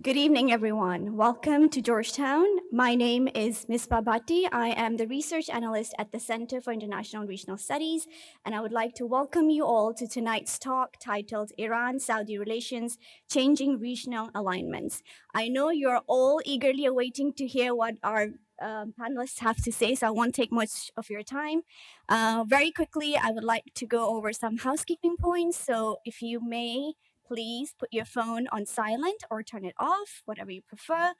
Good evening, everyone. Welcome to Georgetown. My name is Ms. Babati. I am the research analyst at the Center for International and Regional Studies, and I would like to welcome you all to tonight's talk titled Iran-Saudi Relations, Changing Regional Alignments. I know you're all eagerly awaiting to hear what our panelists have to say, so I won't take much of your time. Very quickly, I would like to go over some housekeeping points, so if you may, please put your phone on silent or turn it off, whatever you prefer.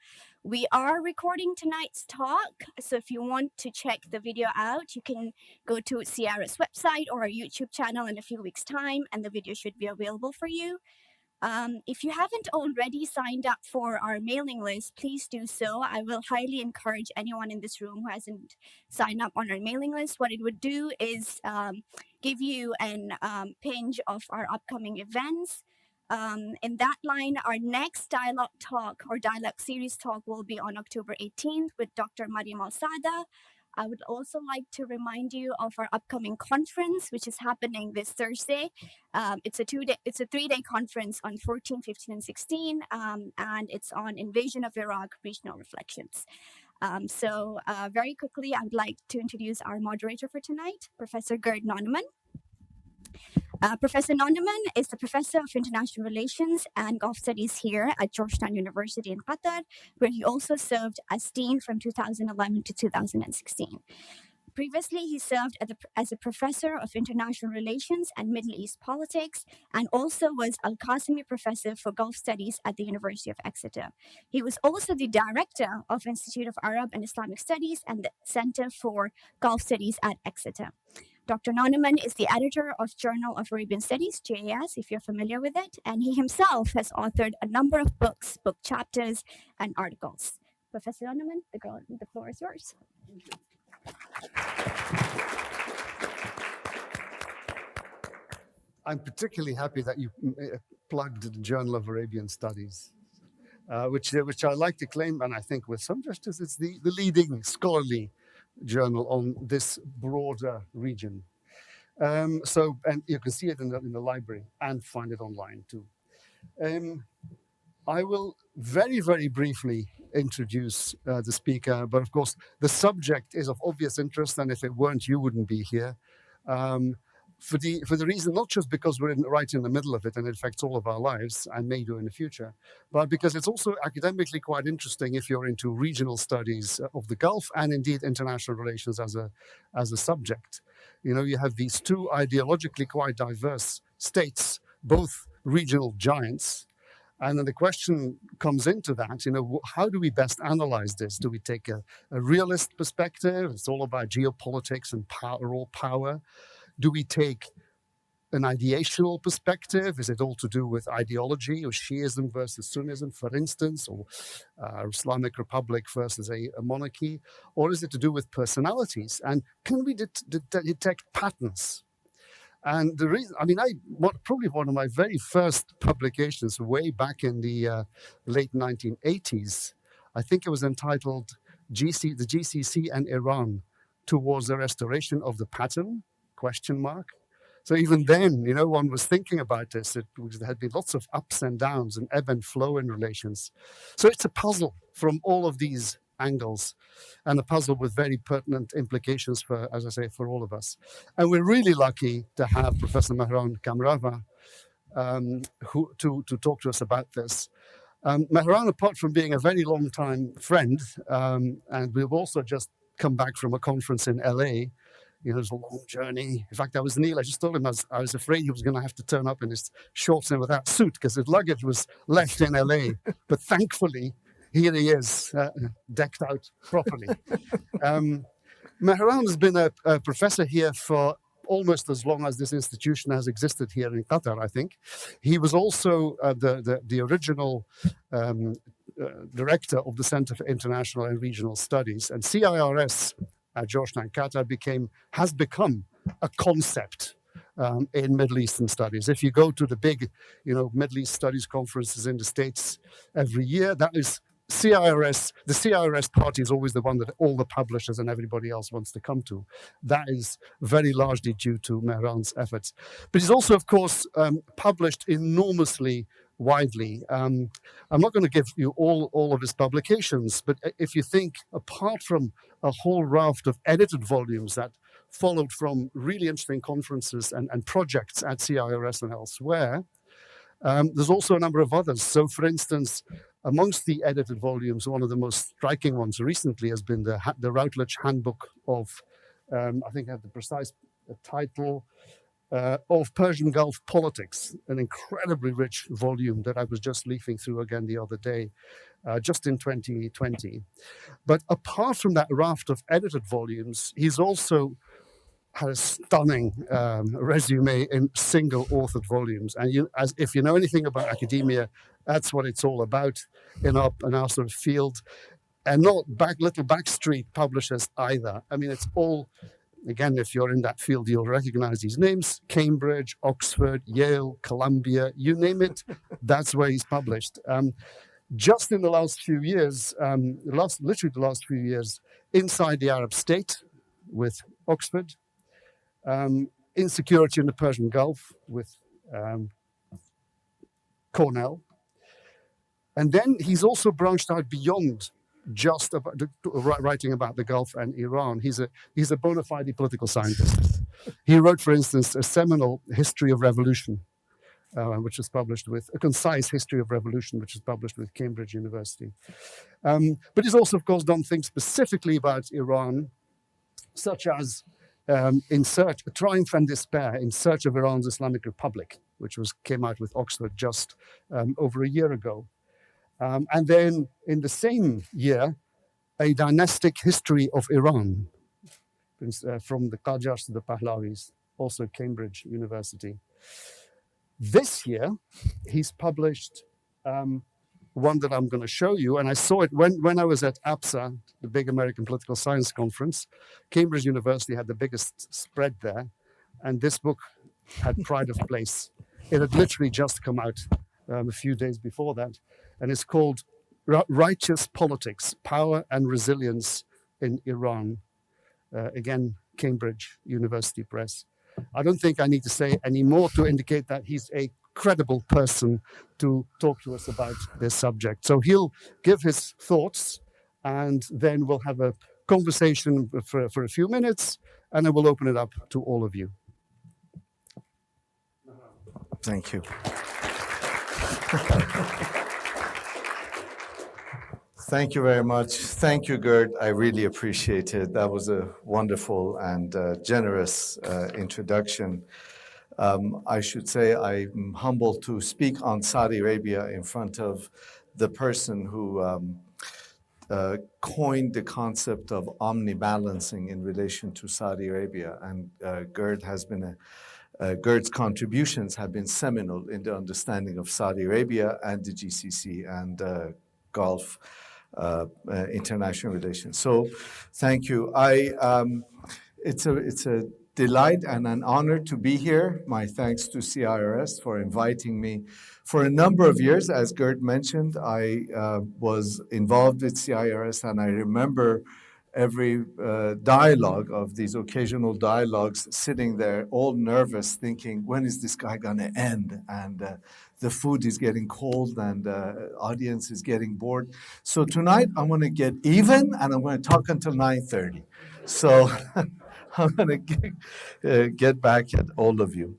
We are recording tonight's talk, so if you want to check the video out, you can go to CIRS website or our YouTube channel in a few weeks' time, and the video should be available for you. If you haven't already signed up for our mailing list, please do so. I will highly encourage anyone in this room who hasn't signed up on our mailing list. What it would do is give you an pinch of our upcoming events. In that line, our next dialogue talk or dialogue series talk will be on October 18th with Dr. Mariam Al-Sada. I would also like to remind you of our upcoming conference, which is happening this Thursday. It's a 3-day conference on 14, 15, and 16, and it's on invasion of Iraq, regional reflections. Very quickly, I would like to introduce our moderator for tonight, Professor Gerd Noneman. Professor Noneman is the Professor of International Relations and Gulf Studies here at Georgetown University in Qatar, where he also served as Dean from 2011 to 2016. Previously, he served as a Professor of International Relations and Middle East Politics, and also was Al-Qasimi Professor for Gulf Studies at the University of Exeter. He was also the Director of Institute of Arab and Islamic Studies and the Center for Gulf Studies at Exeter. Dr. Noneman is the editor of Journal of Arabian Studies, JAS, if you're familiar with it, and he himself has authored a number of books, book chapters, and articles. Professor Noneman, the floor is yours. I'm particularly happy that you plugged the Journal of Arabian Studies, which I like to claim, and I think with some justice, it's the leading scholarly journal on this broader region. And you can see it in the library and find it online too. I will very, very briefly introduce the speaker, but of course the subject is of obvious interest, and if it weren't, you wouldn't be here. For the reason, not just because we're right in the middle of it and it affects all of our lives and may do in the future, but because it's also academically quite interesting if you're into regional studies of the Gulf and indeed international relations as a subject. You know, you have these two ideologically quite diverse states, both regional giants. And then the question comes into that, you know, how do we best analyze this? Do we take a realist perspective? It's all about geopolitics and raw power. Do we take an ideational perspective? Is it all to do with ideology or Shiism versus Sunnism, for instance, or Islamic Republic versus a monarchy? Or is it to do with personalities? And can we detect patterns? And the reason, I mean, probably one of my very first publications way back in the late 1980s, I think it was entitled The GCC and Iran Towards the Restoration of the Pattern, ? So even then, you know, one was thinking about this. There had been lots of ups and downs and ebb and flow in relations. So it's a puzzle from all of these angles, and a puzzle with very pertinent implications for, as I say, for all of us. And we're really lucky to have Professor Mehran Kamrava to talk to us about this. Mehran, apart from being a very long time friend, and we've also just come back from a conference in LA. You know, it was a long journey. In fact, I just told him I was afraid he was going to have to turn up in his shorts and without suit because his luggage was left in LA. But thankfully, here he is, decked out properly. Mehran has been a professor here for almost as long as this institution has existed here in Qatar, I think. He was also the original director of the Center for International and Regional Studies, and CIRS at Georgetown, Qatar has become a concept in Middle Eastern studies. If you go to the big, you know, Middle East studies conferences in the States every year, that is CIRS. The CIRS party is always the one that all the publishers and everybody else wants to come to. That is very largely due to Mehran's efforts. But he's also, of course, published enormously widely. I'm not going to give you all of his publications, but if you think, apart from a whole raft of edited volumes that followed from really interesting conferences and projects at CIRS and elsewhere, there's also a number of others. So, for instance, amongst the edited volumes, one of the most striking ones recently has been the Routledge Handbook of, I think I have the precise title, of Persian Gulf Politics, an incredibly rich volume that I was just leafing through again the other day, just in 2020. But apart from that raft of edited volumes, he's also had a stunning resume in single-authored volumes. And if you know anything about academia, that's what it's all about in our sort of field. And not little backstreet publishers either. I mean, it's all, again, if you're in that field, you'll recognize these names: Cambridge, Oxford, Yale, Columbia, you name it, that's where he's published. Just in the last few years, literally the last few years, Inside the Arab State with Oxford, Insecurity in the Persian Gulf with Cornell. And then he's also branched out beyond just about writing about the Gulf and Iran. He's a bona fide political scientist. He wrote, for instance, a seminal history of revolution, which is published with a concise history of revolution, which is published with Cambridge University. But he's also, of course, done things specifically about Iran, such as Triumph and Despair in Search of Iran's Islamic Republic, which came out with Oxford just over a year ago. And then in the same year, a dynastic history of Iran, from the Qajars to the Pahlavis, also Cambridge University. This year, he's published one that I'm going to show you, and I saw it when I was at APSA, the big American Political Science Conference. Cambridge University had the biggest spread there, and this book had pride of place. It had literally just come out a few days before that, and it's called Righteous Politics, Power and Resilience in Iran. Again, Cambridge University Press. I don't think I need to say any more to indicate that he's a credible person to talk to us about this subject. So he'll give his thoughts, and then we'll have a conversation for a few minutes, and then we'll open it up to all of you. Thank you. Thank you very much. Thank you, Gerd. I really appreciate it. That was a wonderful and generous introduction. I should say I'm humbled to speak on Saudi Arabia in front of the person who coined the concept of omnibalancing in relation to Saudi Arabia. And Gerd's contributions have been seminal in the understanding of Saudi Arabia and the GCC and Gulf international relations. So, thank you. It's a delight and an honor to be here. My thanks to CIRS for inviting me. For a number of years, as Gerd mentioned, I was involved with CIRS, and I remember every dialogue of these occasional dialogues, sitting there all nervous, thinking, when is this guy going to end? And the food is getting cold, and the audience is getting bored. So tonight, I'm going to get even, and I'm going to talk until 9:30. So I'm going to get back at all of you.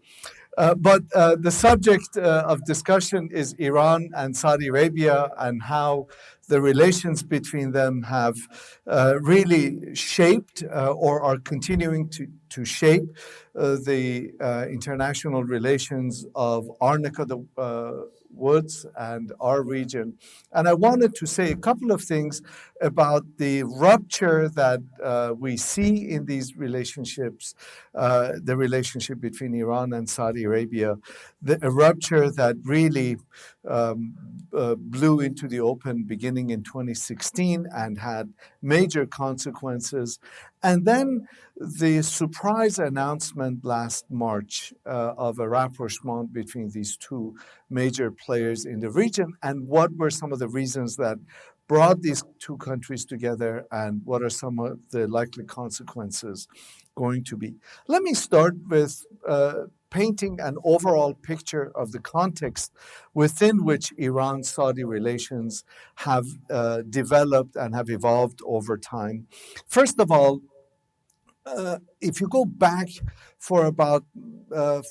But the subject of discussion is Iran and Saudi Arabia, and how the relations between them have really shaped or are continuing to shape the international relations of our neck of the woods and our region. And I wanted to say a couple of things about the rupture that we see in these relationships, the relationship between Iran and Saudi Arabia, a rupture that really blew into the open beginning in 2016 and had major consequences. And then the surprise announcement last March of a rapprochement between these two major players in the region, and what were some of the reasons that brought these two countries together, and what are some of the likely consequences going to be. Let me start with painting an overall picture of the context within which Iran-Saudi relations have developed and have evolved over time. First of all, if you go back for about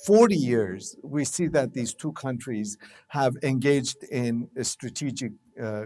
40 years, we see that these two countries have engaged in a strategic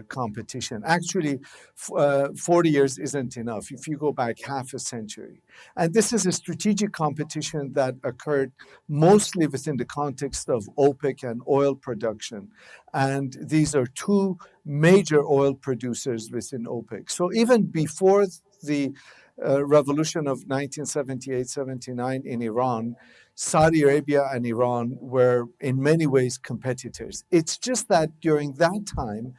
competition. Actually, 40 years isn't enough if you go back half a century. And this is a strategic competition that occurred mostly within the context of OPEC and oil production. And these are two major oil producers within OPEC. So even before the revolution of 1978-79 in Iran, Saudi Arabia and Iran were in many ways competitors. It's just that during that time,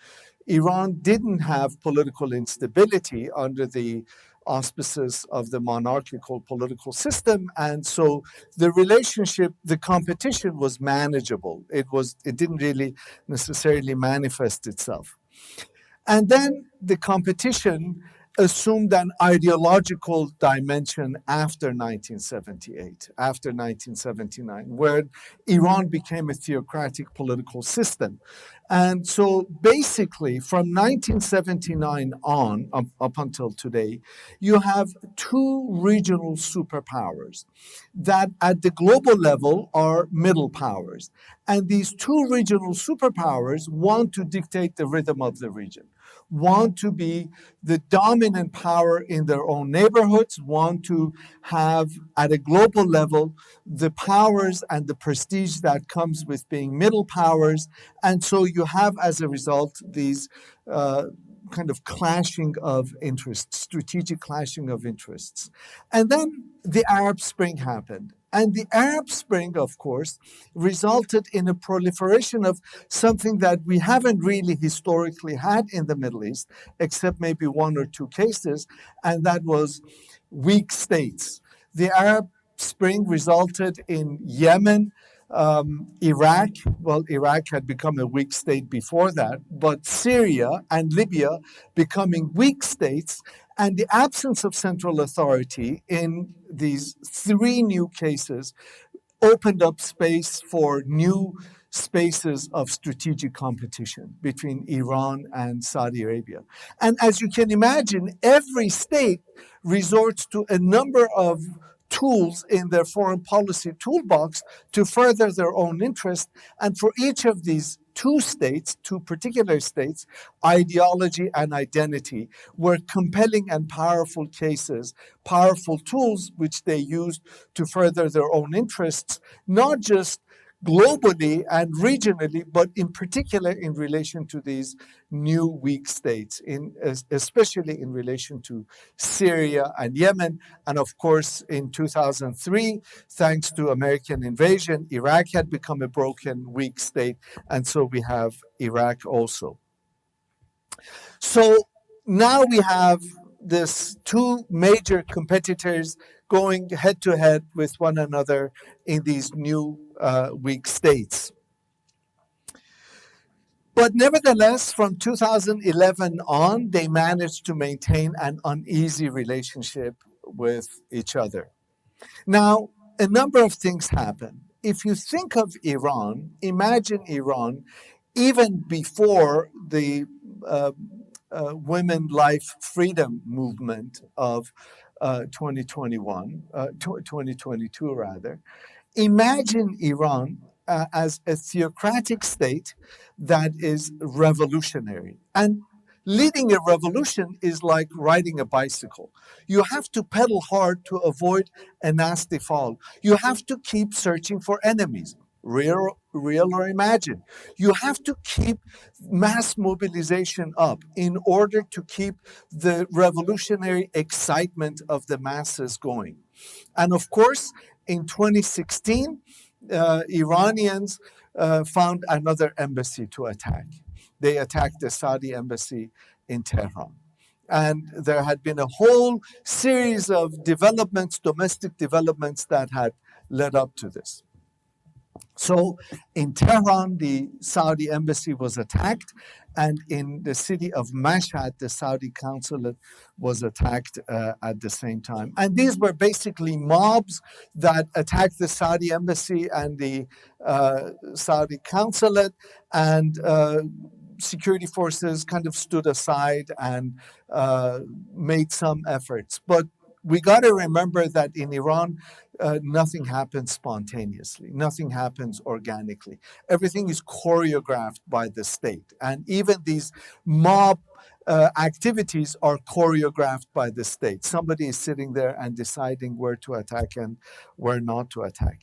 Iran didn't have political instability under the auspices of the monarchical political system, and so the relationship, the competition was manageable. It didn't really necessarily manifest itself. And then the competition assumed an ideological dimension after 1978, after 1979, where Iran became a theocratic political system. And so basically, from 1979 on, up until today, you have two regional superpowers that at the global level are middle powers. And these two regional superpowers want to dictate the rhythm of the region, want to be the dominant power in their own neighborhoods, want to have at a global level the powers and the prestige that comes with being middle powers. And so you have, as a result, these kind of clashing of interests, strategic clashing of interests. And then the Arab Spring happened. And the Arab Spring, of course, resulted in a proliferation of something that we haven't really historically had in the Middle East, except maybe one or two cases, and that was weak states. The Arab Spring resulted in Yemen, Iraq. Well, Iraq had become a weak state before that, but Syria and Libya becoming weak states, and the absence of central authority in these three new cases opened up space for new spaces of strategic competition between Iran and Saudi Arabia. And as you can imagine, every state resorts to a number of tools in their foreign policy toolbox to further their own interest. And for each of these two particular states, ideology and identity were compelling and powerful cases, powerful tools which they used to further their own interests, not just globally and regionally, but in particular in relation to these new weak states, especially in relation to Syria and Yemen. And of course, in 2003, thanks to American invasion, Iraq had become a broken, weak state. And so we have Iraq also. So now we have these two major competitors going head to head with one another in these new weak states. But nevertheless, from 2011 on, they managed to maintain an uneasy relationship with each other. Now, a number of things happen. If you think of Iran, imagine Iran even before the women life freedom movement of 2022 rather. Imagine Iran as a theocratic state that is revolutionary. And leading a revolution is like riding a bicycle. You have to pedal hard to avoid a nasty fall. You have to keep searching for enemies, real or imagined. You have to keep mass mobilization up in order to keep the revolutionary excitement of the masses going. And of course, in 2016, Iranians found another embassy to attack. They attacked the Saudi embassy in Tehran. And there had been a whole series of developments, domestic developments that had led up to this. So in Tehran, the Saudi embassy was attacked, and in the city of Mashhad, the Saudi consulate was attacked at the same time. And these were basically mobs that attacked the Saudi embassy and the Saudi consulate, and security forces kind of stood aside and made some efforts. But we got to remember that in Iran, nothing happens spontaneously. Nothing happens organically. Everything is choreographed by the state. And even these mob activities are choreographed by the state. Somebody is sitting there and deciding where to attack and where not to attack.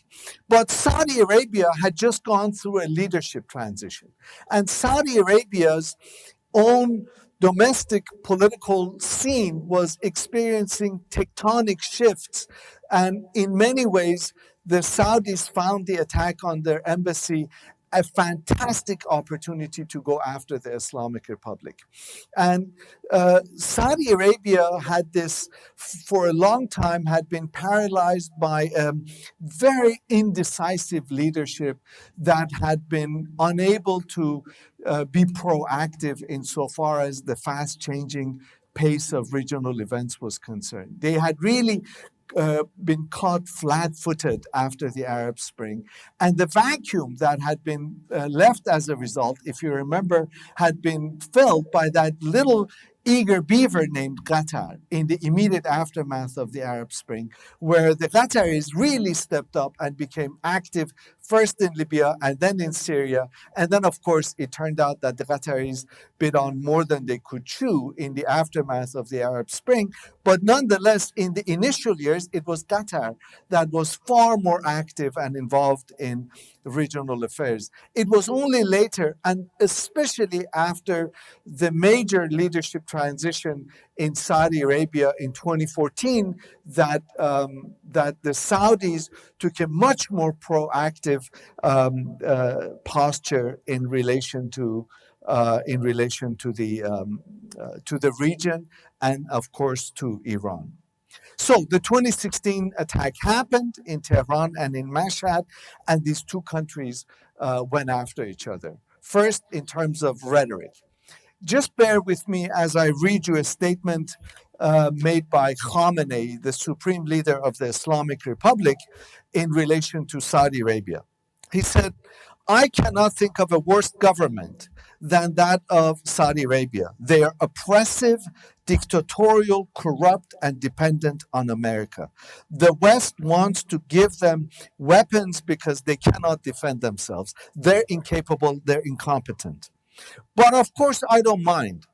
But Saudi Arabia had just gone through a leadership transition. And Saudi Arabia's own domestic political scene was experiencing tectonic shifts. And in many ways, the Saudis found the attack on their embassy a fantastic opportunity to go after the Islamic Republic. And Saudi Arabia had this, for a long time, had been paralyzed by very indecisive leadership that had been unable to be proactive insofar as the fast changing pace of regional events was concerned. They had really been caught flat-footed after the Arab Spring. And the vacuum that had been left as a result, if you remember, had been filled by that little eager beaver named Qatar in the immediate aftermath of the Arab Spring, where the Qataris really stepped up and became active first in Libya and then in Syria. And then, of course, it turned out that the Qataris bit on more than they could chew in the aftermath of the Arab Spring. But nonetheless, in the initial years, it was Qatar that was far more active and involved in regional affairs. It was only later, and especially after the major leadership transition in Saudi Arabia in 2014, that the Saudis took a much more proactive posture in relation to the region and, of course, to Iran. So the 2016 attack happened in Tehran and in Mashhad, and these two countries went after each other. First, in terms of rhetoric. Just bear with me as I read you a statement made by Khamenei, the supreme leader of the Islamic Republic, in relation to Saudi Arabia. He said, "I cannot think of a worse government than that of Saudi Arabia. They are oppressive, dictatorial, corrupt, and dependent on America. The West wants to give them weapons because they cannot defend themselves. They're incapable, they're incompetent. But of course, I don't mind,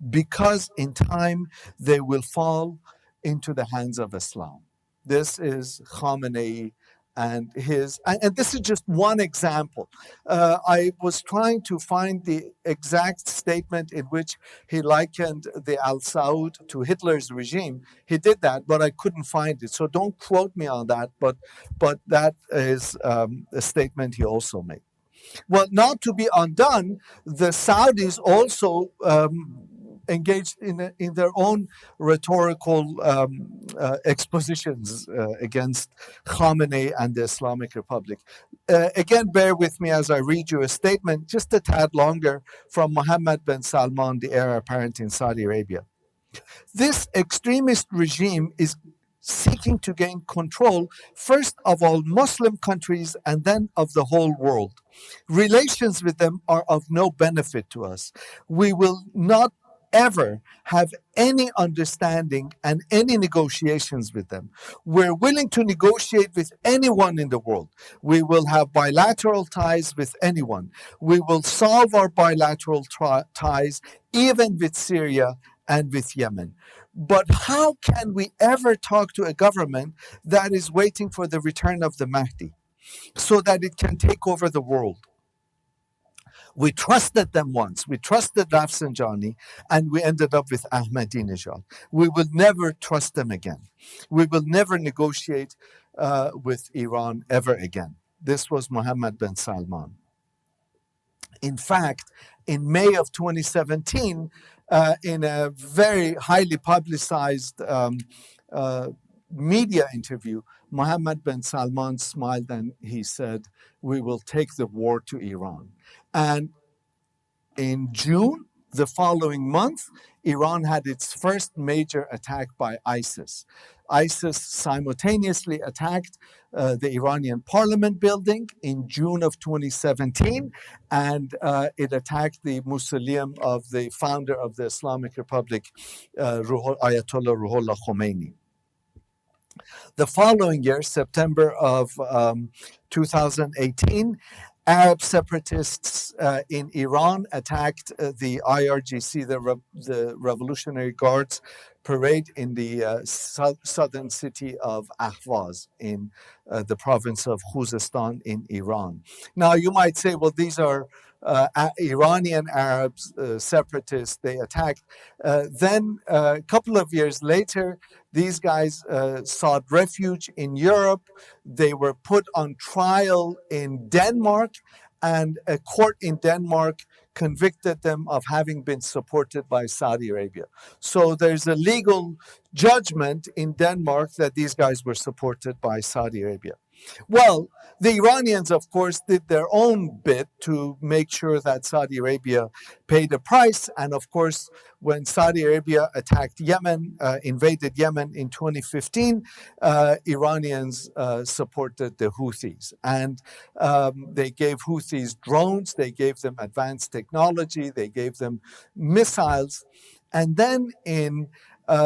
because in time they will fall into the hands of Islam." This is Khamenei and this is just one example. I was trying to find the exact statement in which he likened the Al Saud to Hitler's regime. He did that, but I couldn't find it. So don't quote me on that, but that is a statement he also made. Well, not to be undone, the Saudis also engaged in their own rhetorical expositions against Khamenei and the Islamic Republic. Again, bear with me as I read you a statement, just a tad longer, from Mohammed bin Salman, the heir apparent in Saudi Arabia. "This extremist regime is seeking to gain control, first of all Muslim countries and then of the whole world. Relations with them are of no benefit to us. We will not ever have any understanding and any negotiations with them. We're willing to negotiate with anyone in the world. We will have bilateral ties with anyone. We will solve our bilateral ties even with Syria and with Yemen. But how can we ever talk to a government that is waiting for the return of the Mahdi so that it can take over the world? We trusted them once. We trusted Rafsanjani, and we ended up with Ahmadinejad. We will never trust them again. We will never negotiate with Iran ever again." This was Mohammed bin Salman. In fact, in May of 2017, in a very highly publicized media interview, Mohammed bin Salman smiled and he said, "We will take the war to Iran." And in June, the following month, Iran had its first major attack by ISIS. ISIS simultaneously attacked the Iranian parliament building in June of 2017, and it attacked the mausoleum of the founder of the Islamic Republic, Ayatollah Ruhollah Khomeini. The following year, September of 2018, Arab separatists in Iran attacked the IRGC, the Revolutionary Guards parade in the southern city of Ahvaz in the province of Khuzestan in Iran. Now, you might say, well, these are Iranian Arabs, separatists, they attacked. Then a couple of years later, these guys sought refuge in Europe. They were put on trial in Denmark, and a court in Denmark convicted them of having been supported by Saudi Arabia. So there's a legal judgment in Denmark that these guys were supported by Saudi Arabia. Well, the Iranians, of course, did their own bit to make sure that Saudi Arabia paid a price. And of course, when Saudi Arabia attacked Yemen, invaded Yemen in 2015, Iranians supported the Houthis. And they gave Houthis drones, they gave them advanced technology, they gave them missiles. And then in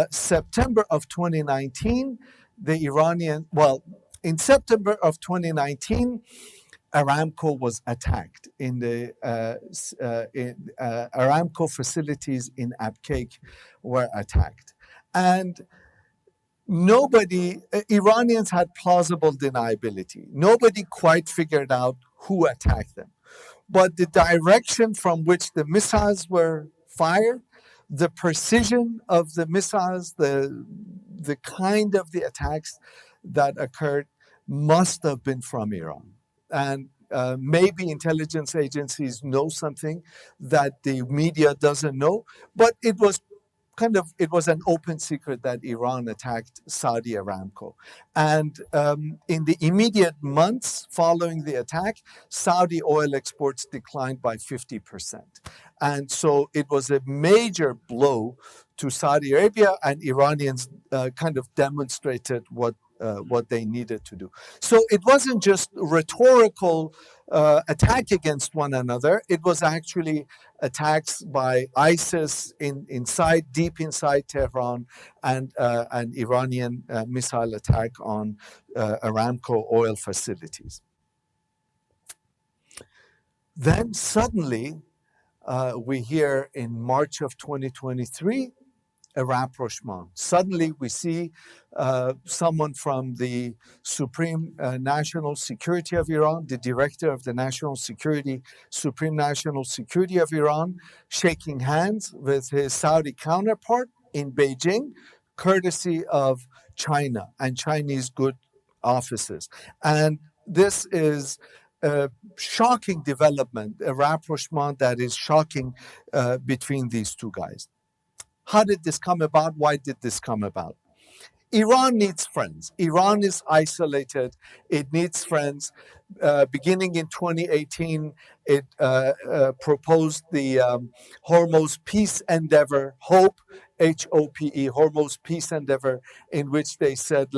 September of 2019, in September of 2019, Aramco was attacked in the Aramco facilities in Abqaiq were attacked. And Iranians had plausible deniability. Nobody quite figured out who attacked them. But the direction from which the missiles were fired, the precision of the missiles, the kind of the attacks that occurred must have been from Iran. And maybe intelligence agencies know something that the media doesn't know, but it was an open secret that Iran attacked Saudi Aramco. And in the immediate months following the attack, Saudi oil exports declined by 50%. And so it was a major blow to Saudi Arabia, and Iranians kind of demonstrated what they needed to do. So it wasn't just rhetorical attack against one another. It was actually attacks by ISIS deep inside Tehran, and an Iranian missile attack on Aramco oil facilities. Then suddenly, we hear in March of 2023, a rapprochement. Suddenly we see someone from the Supreme National Security of Iran, the director of the Supreme National Security of Iran, shaking hands with his Saudi counterpart in Beijing, courtesy of China and Chinese good offices. And this is a shocking development, a rapprochement that is shocking between these two guys. How did this come about? Why did this come about? Iran needs friends. Iran is isolated. It needs friends. Beginning in 2018, it proposed the Hormuz Peace Endeavor, HOPE, HOPE, Hormuz Peace Endeavor, in which they said,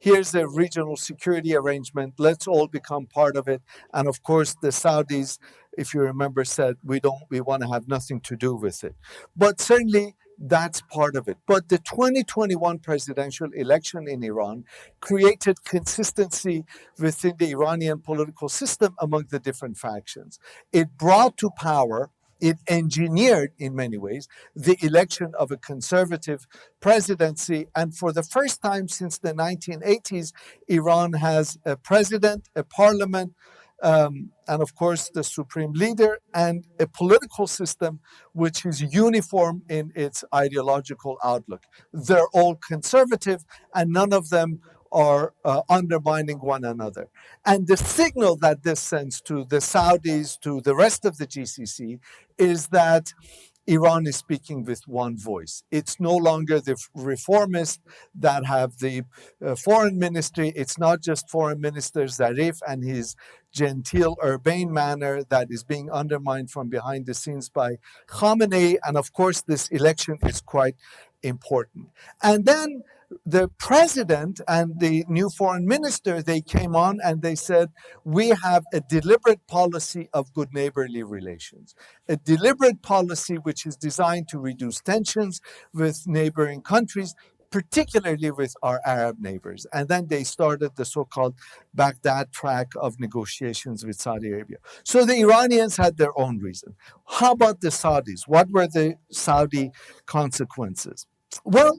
here's a regional security arrangement, let's all become part of it. And of course, the Saudis, if you remember, said, we want to have nothing to do with it. But certainly, that's part of it. But the 2021 presidential election in Iran created consistency within the Iranian political system among the different factions. It brought to power, it engineered in many ways, the election of a conservative presidency. And for the first time since the 1980s, Iran has a president, a parliament, and of course the supreme leader, and a political system which is uniform in its ideological outlook. They're all conservative, and none of them are undermining one another. And the signal that this sends to the Saudis, to the rest of the GCC, is that Iran is speaking with one voice. It's no longer the reformists that have the foreign ministry. It's not just foreign minister Zarif and his genteel, urbane manner that is being undermined from behind the scenes by Khamenei. And of course, this election is quite important. And then the president and the new foreign minister, they came on and they said, we have a deliberate policy of good neighborly relations, a deliberate policy which is designed to reduce tensions with neighboring countries, particularly with our Arab neighbors. And then they started the so-called Baghdad track of negotiations with Saudi Arabia. So the Iranians had their own reason. How about the Saudis? What were the Saudi consequences? Well,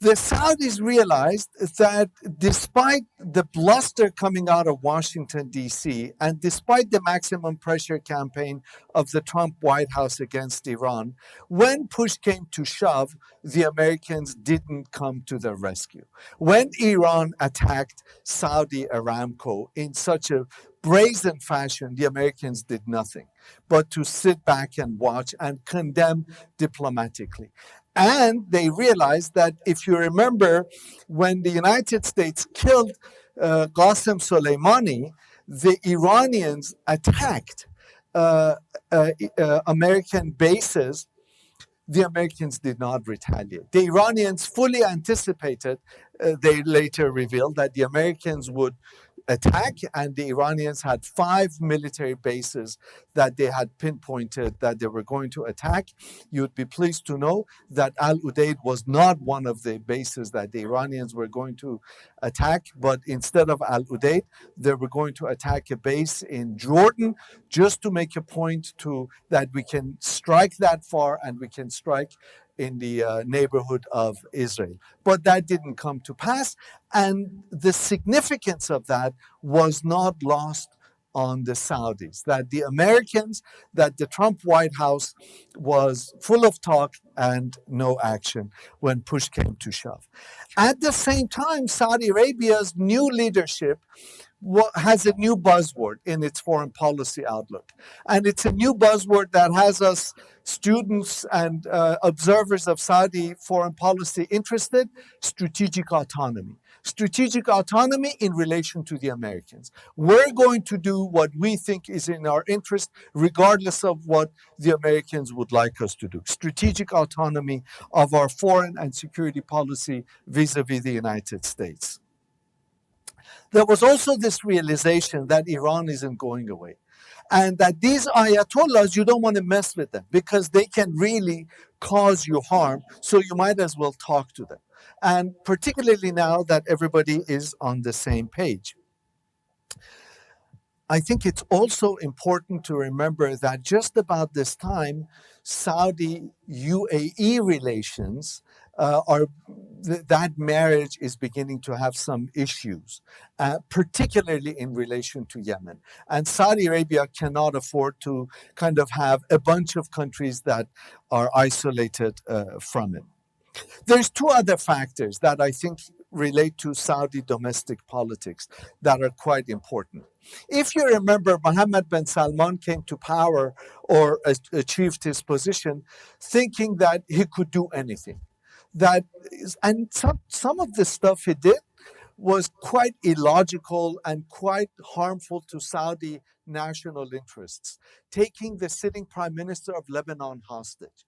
the Saudis realized that despite the bluster coming out of Washington, D.C., and despite the maximum pressure campaign of the Trump White House against Iran, when push came to shove, the Americans didn't come to their rescue. When Iran attacked Saudi Aramco in such a brazen fashion, the Americans did nothing but to sit back and watch and condemn diplomatically. And they realized that if you remember, when the United States killed Qasem Soleimani, the Iranians attacked American bases. The Americans did not retaliate. The Iranians fully anticipated, they later revealed, that the Americans would attack, and the Iranians had 5 military bases that they had pinpointed that they were going to attack. You'd be pleased to know that Al Udeid was not one of the bases that the Iranians were going to attack, but instead of Al Udeid, they were going to attack a base in Jordan, just to make a point to that we can strike that far and we can strike in the neighborhood of Israel. But that didn't come to pass. And the significance of that was not lost on the Saudis, that the Americans, that the Trump White House was full of talk and no action when push came to shove. At the same time, Saudi Arabia's new leadership has a new buzzword in its foreign policy outlook. And it's a new buzzword that has us students and observers of Saudi foreign policy interested: strategic autonomy. Strategic autonomy in relation to the Americans. We're going to do what we think is in our interest, regardless of what the Americans would like us to do. Strategic autonomy of our foreign and security policy vis-a-vis the United States. There was also this realization that Iran isn't going away, and that these ayatollahs, you don't want to mess with them because they can really cause you harm, so you might as well talk to them. And particularly now that everybody is on the same page. I think it's also important to remember that just about this time, Saudi-UAE relations that marriage is beginning to have some issues, particularly in relation to Yemen. And Saudi Arabia cannot afford to kind of have a bunch of countries that are isolated from it. There's two other factors that I think relate to Saudi domestic politics that are quite important. If you remember, Mohammed bin Salman came to power or achieved his position thinking that he could do anything. And some of the stuff he did was quite illogical and quite harmful to Saudi national interests. Taking the sitting prime minister of Lebanon hostage,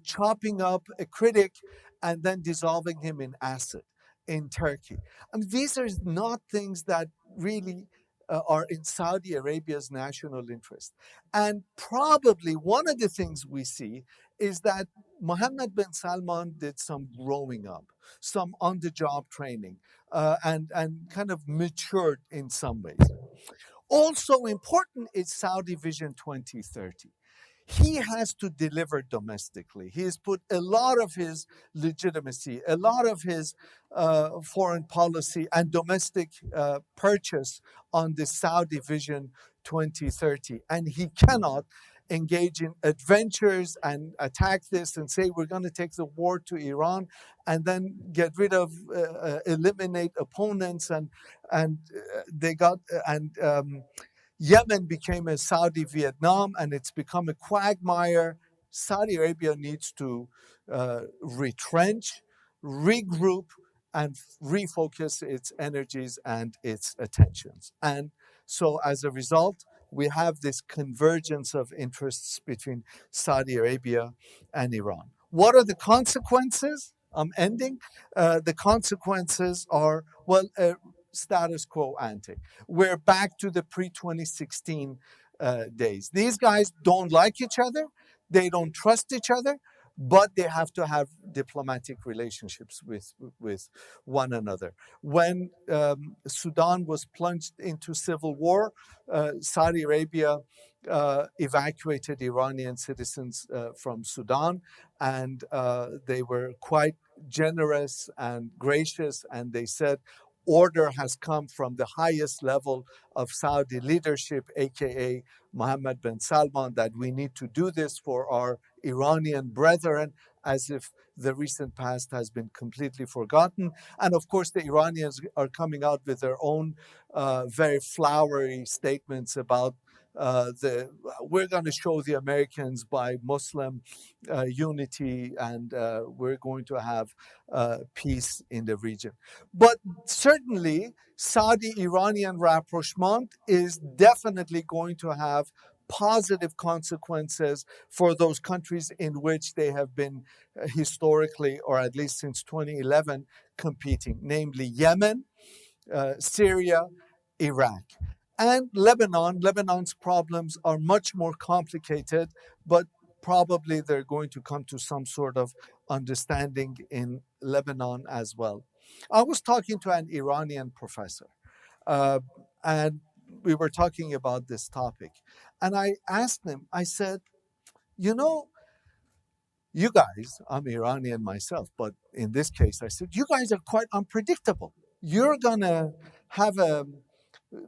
chopping up a critic and then dissolving him in acid in Turkey. I mean, these are not things that really are in Saudi Arabia's national interest. And probably one of the things we see is that Mohammed bin Salman did some growing up, some on-the-job training, and kind of matured in some ways. Also important is Saudi Vision 2030. He has to deliver domestically. He has put a lot of his legitimacy, a lot of his foreign policy and domestic purchase on the Saudi Vision 2030. And he cannot engage in adventures and attack this and say we're going to take the war to Iran and then get rid of, eliminate opponents Yemen became a Saudi Vietnam, and it's become a quagmire, Saudi Arabia needs to retrench, regroup, and refocus its energies and its attentions. And so as a result, we have this convergence of interests between Saudi Arabia and Iran. What are the consequences? I'm ending. The consequences are, well, status quo ante. We're back to the pre-2016 days. These guys don't like each other. They don't trust each other, but they have to have diplomatic relationships with one another. When Sudan was plunged into civil war, Saudi Arabia evacuated Iranian citizens from Sudan, and they were quite generous and gracious, and they said, order has come from the highest level of Saudi leadership, aka Mohammed bin Salman, that we need to do this for our Iranian brethren, as if the recent past has been completely forgotten. And of course, the Iranians are coming out with their own very flowery statements about we're going to show the Americans by Muslim unity, and we're going to have peace in the region. But certainly, Saudi-Iranian rapprochement is definitely going to have positive consequences for those countries in which they have been historically, or at least since 2011, competing, namely Yemen, Syria, Iraq. And Lebanon. Lebanon's problems are much more complicated, but probably they're going to come to some sort of understanding in Lebanon as well. I was talking to an Iranian professor, and we were talking about this topic. And I asked him, I said, you know, you guys, I'm Iranian myself, but in this case, I said, you guys are quite unpredictable. You're going to have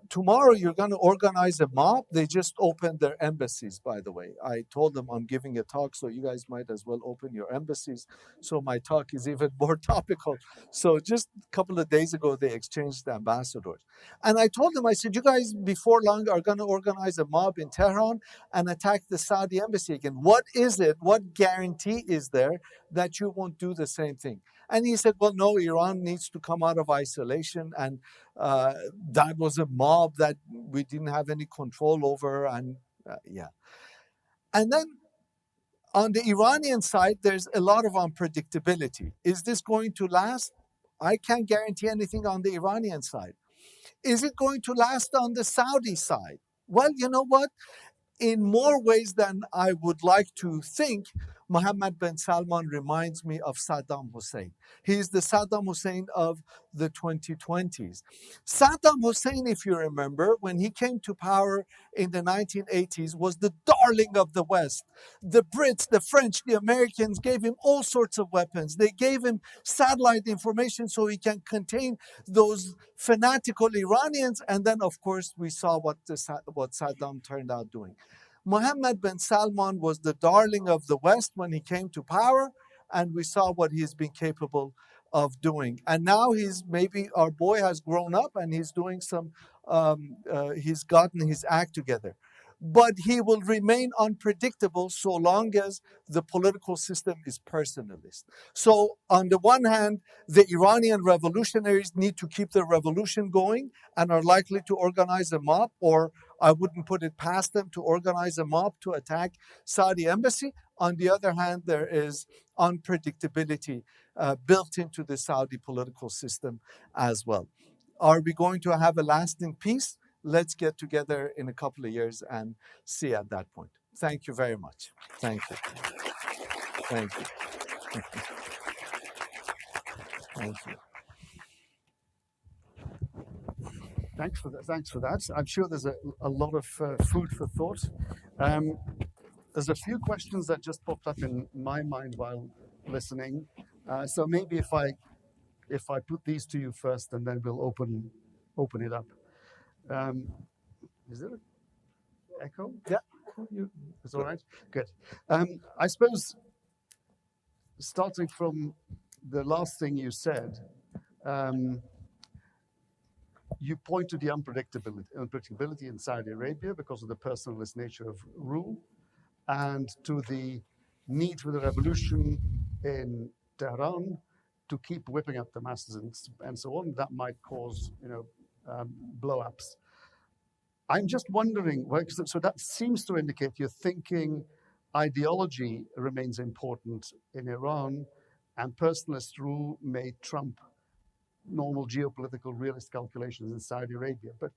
tomorrow you're going to organize a mob. They just opened their embassies, by the way. I told them I'm giving a talk, so you guys might as well open your embassies. So my talk is even more topical. So just a couple of days ago, they exchanged ambassadors. And I told them, I said, you guys before long are going to organize a mob in Tehran and attack the Saudi embassy again. What is it? What guarantee is there that you won't do the same thing? And he said, well, no, Iran needs to come out of isolation. And that was a mob that we didn't have any control over. And yeah. And then on the Iranian side, there's a lot of unpredictability. Is this going to last? I can't guarantee anything on the Iranian side. Is it going to last on the Saudi side? Well, you know what? In more ways than I would like to think, Mohammed bin Salman reminds me of Saddam Hussein. He's the Saddam Hussein of the 2020s. Saddam Hussein, if you remember, when he came to power in the 1980s, was the darling of the West. The Brits, the French, the Americans gave him all sorts of weapons. They gave him satellite information so he can contain those fanatical Iranians. And then, of course, we saw what Saddam turned out doing. Mohammed bin Salman was the darling of the West when he came to power, and we saw what he's been capable of doing. And now maybe our boy has grown up and he's doing he's gotten his act together. But he will remain unpredictable so long as the political system is personalist. So on the one hand, the Iranian revolutionaries need to keep the revolution going and are likely to organize a mob, or I wouldn't put it past them to organize a mob to attack Saudi embassy. On the other hand, there is unpredictability built into the Saudi political system as well. Are we going to have a lasting peace? Let's get together in a couple of years and see at that point. Thank you very much. Thank you. Thank you. Thank you. Thanks for that. I'm sure there's a lot of food for thought. There's a few questions that just popped up in my mind while listening. So maybe if I put these to you first, and then we'll open it up. Is there an echo? Yeah, it's all right. Good. I suppose starting from the last thing you said, you point to the unpredictability in Saudi Arabia because of the personalist nature of rule, and to the need for the revolution in Tehran to keep whipping up the masses and so on, that might cause, blow-ups. I'm just wondering, so that seems to indicate you're thinking ideology remains important in Iran, and personalist rule may trump normal geopolitical realist calculations in Saudi Arabia. But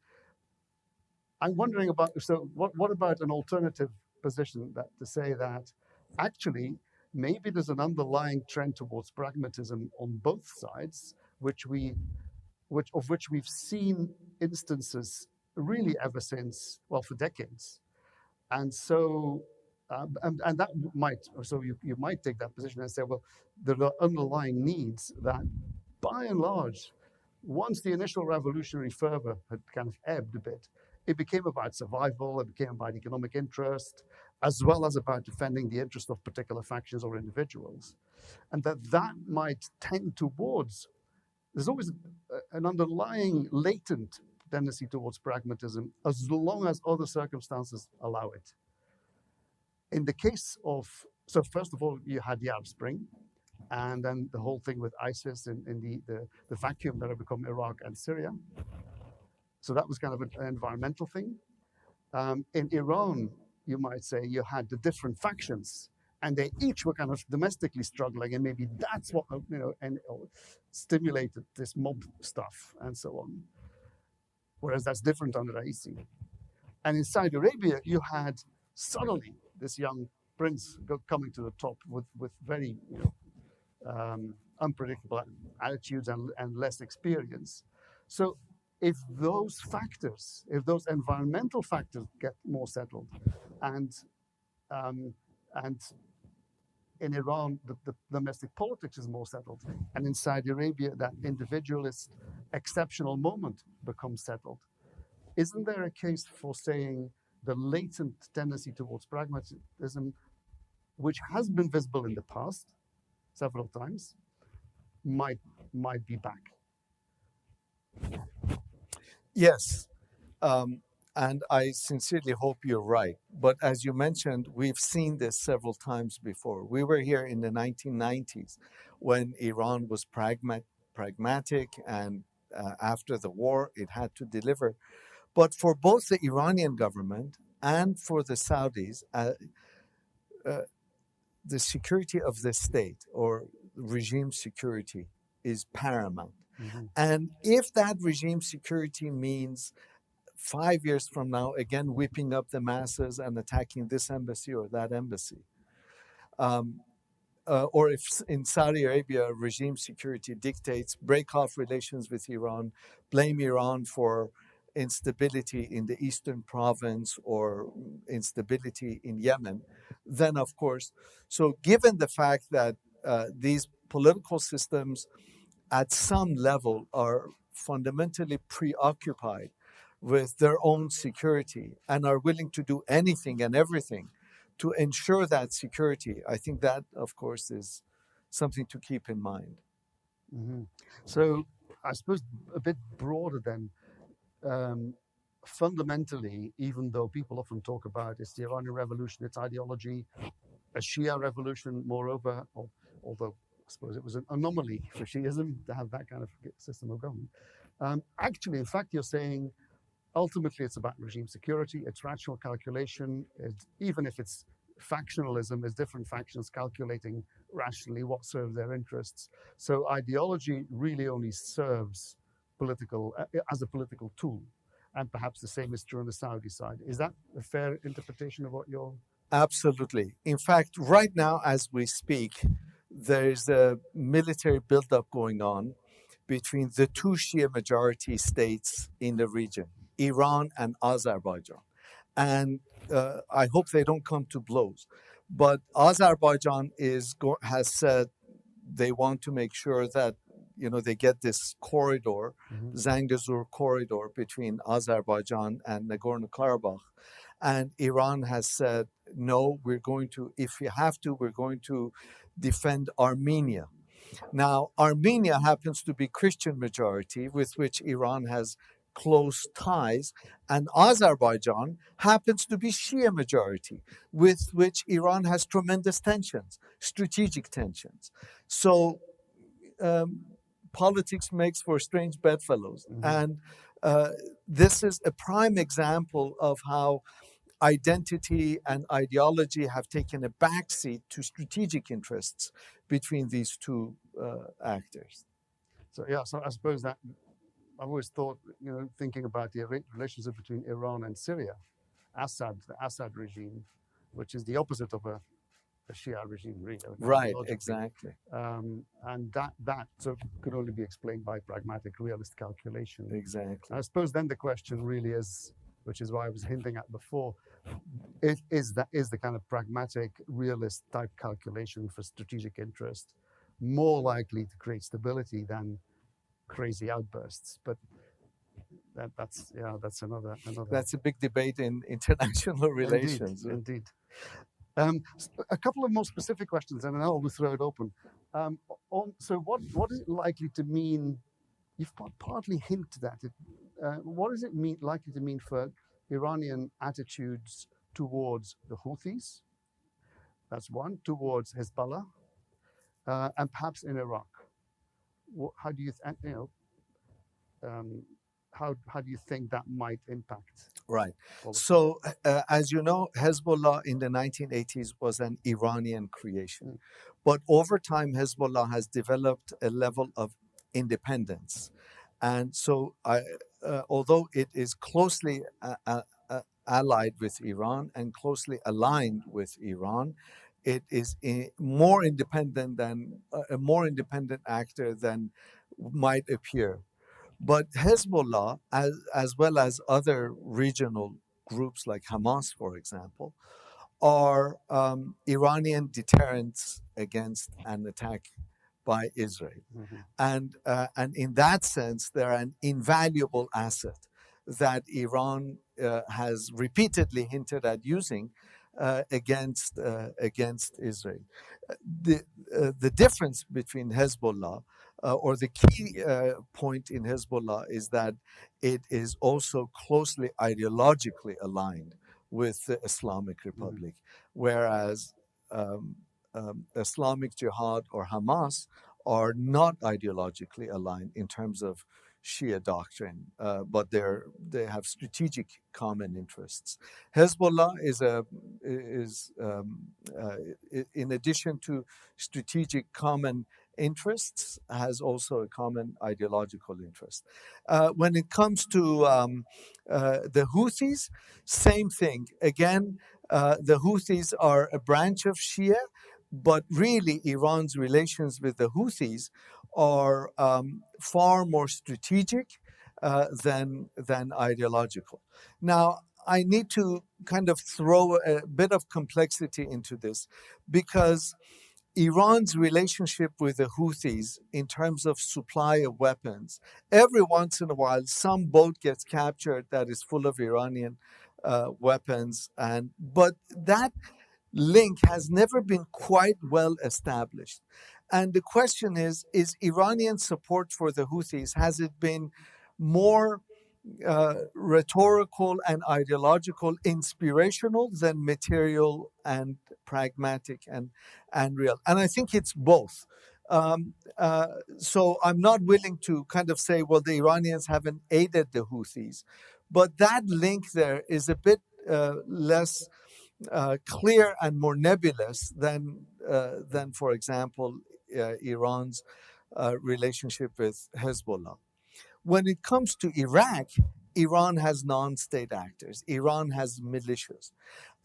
I'm wondering about, so what about an alternative position that to say that actually maybe there's an underlying trend towards pragmatism on both sides, of which we've seen instances really ever since, well, for decades. And so, and that might, so you might take that position and say, well, there are underlying needs that, by and large, once the initial revolutionary fervor had kind of ebbed a bit, it became about survival, it became about economic interest, as well as about defending the interest of particular factions or individuals. And that might tend towards, there's always an underlying latent tendency towards pragmatism as long as other circumstances allow it. In the case of, so first of all, you had the Arab Spring, and then the whole thing with ISIS in the vacuum that had become Iraq and Syria. So that was kind of an environmental thing. In Iran, you might say you had the different factions, and they each were kind of domestically struggling, and maybe that's what stimulated this mob stuff and so on. Whereas that's different under Raisi. And in Saudi Arabia, you had suddenly this young prince coming to the top with very unpredictable attitudes and less experience. So if those factors, if those environmental factors get more settled, and in Iran, the domestic politics is more settled, and in Saudi Arabia, that individualist exceptional moment becomes settled, isn't there a case for saying the latent tendency towards pragmatism, which has been visible in the past several times, might be back? Yes, and I sincerely hope you're right. But as you mentioned, we've seen this several times before. We were here in the 1990s when Iran was pragmatic, and after the war, it had to deliver. But for both the Iranian government and for the Saudis, the security of the state or regime security is paramount. Mm-hmm. And if that regime security means 5 years from now, again, whipping up the masses and attacking this embassy or that embassy, or if in Saudi Arabia, regime security dictates break off relations with Iran, blame Iran for instability in the eastern province or instability in Yemen, then of course, so given the fact that these political systems at some level are fundamentally preoccupied with their own security and are willing to do anything and everything to ensure that security, I think that, of course, is something to keep in mind. Mm-hmm. So I suppose a bit broader then, fundamentally, even though people often talk about it's the Iranian revolution, its ideology, a Shia revolution, moreover, although I suppose it was an anomaly for Shiism to have that kind of system of government. Actually, in fact, you're saying ultimately it's about regime security, it's rational calculation, even if it's factionalism, it's different factions calculating rationally what serves their interests. So ideology really only serves as a political tool. And perhaps the same is true on the Saudi side. Is that a fair interpretation of what you're... Absolutely. In fact, right now, as we speak, there's a military buildup going on between the two Shia majority states in the region, Iran and Azerbaijan. And I hope they don't come to blows. But Azerbaijan has said they want to make sure that they get this corridor, Zangezur corridor between Azerbaijan and Nagorno-Karabakh. And Iran has said, no, if we have to, we're going to defend Armenia. Now, Armenia happens to be Christian majority, with which Iran has close ties, and Azerbaijan happens to be Shia majority, with which Iran has tremendous tensions, strategic tensions. So politics makes for strange bedfellows. And this is a prime example of how identity and ideology have taken a backseat to strategic interests between these two actors. So yeah, so I suppose that I've always thought, thinking about the relationship between Iran and Syria, the Assad regime, which is the opposite of a Shia regime, really. Right, exactly. And that sort of could only be explained by pragmatic, realist calculation. Exactly. I suppose then the question really is, which is why I was hinting at before, is the kind of pragmatic, realist type calculation for strategic interest more likely to create stability than crazy outbursts? But that's another. That's a big debate in international relations. Indeed. A couple of more specific questions, and then I'll throw it open. So, what is it likely to mean? You've partly hinted at it. What is it likely to mean for Iranian attitudes towards the Houthis? That's one. Towards Hezbollah, and perhaps in Iraq. How do you how do you think that might impact? Right. So, as you know, Hezbollah in the 1980s was an Iranian creation. But over time, Hezbollah has developed a level of independence. And so, although it is closely allied with Iran and closely aligned with Iran, it is a more independent actor than might appear. But Hezbollah, as well as other regional groups like Hamas, for example, are Iranian deterrents against an attack by Israel. And in that sense, they're an invaluable asset that Iran has repeatedly hinted at using against Israel. The difference between Hezbollah or the key point in Hezbollah is that it is also closely ideologically aligned with the Islamic Republic, whereas Islamic Jihad or Hamas are not ideologically aligned in terms of Shia doctrine, but they have strategic common interests. Hezbollah is in addition to strategic common interests, has also a common ideological interest. When it comes to the Houthis, same thing. Again, the Houthis are a branch of Shia, but really Iran's relations with the Houthis are far more strategic than ideological. Now, I need to kind of throw a bit of complexity into this, because Iran's relationship with the Houthis in terms of supply of weapons, every once in a while, some boat gets captured that is full of Iranian weapons, but that link has never been quite well established. And the question is Iranian support for the Houthis, has it been more rhetorical and ideological, inspirational than material and pragmatic and real? And I think it's both. So I'm not willing to kind of say, well, the Iranians haven't aided the Houthis, but that link there is a bit less clear and more nebulous than for example, Iran's relationship with Hezbollah. When it comes to Iraq, Iran has non-state actors. Iran has militias.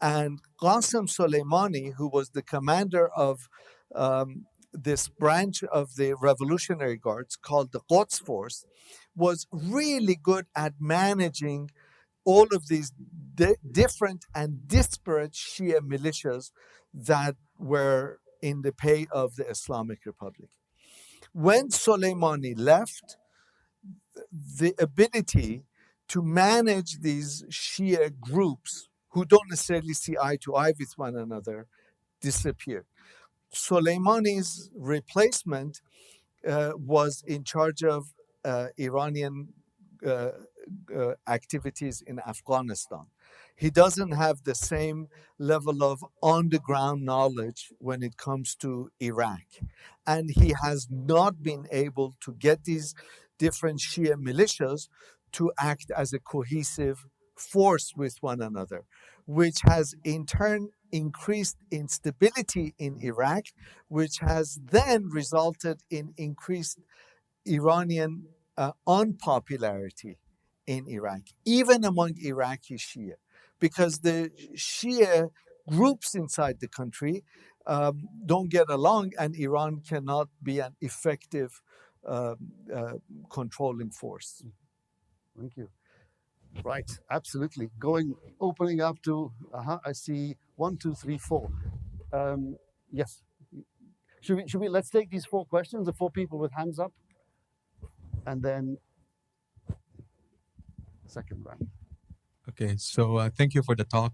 And Qasem Soleimani, who was the commander of this branch of the Revolutionary Guards called the Quds Force, was really good at managing all of these different and disparate Shia militias that were in the pay of the Islamic Republic. When Soleimani left, the ability to manage these Shia groups who don't necessarily see eye to eye with one another disappeared. Soleimani's replacement was in charge of Iranian activities in Afghanistan. He doesn't have the same level of on-the-ground knowledge when it comes to Iraq. And he has not been able to get these different Shia militias to act as a cohesive force with one another, which has in turn increased instability in Iraq, which has then resulted in increased Iranian unpopularity in Iraq, even among Iraqi Shia, because the Shia groups inside the country don't get along, and Iran cannot be an effective uh, uh, controlling force. Thank you. Right, absolutely. Opening up to, I see 1, 2, 3, 4. Yes. Let's take these 4 questions, the 4 people with hands up, and then second round. Okay, so thank you for the talk.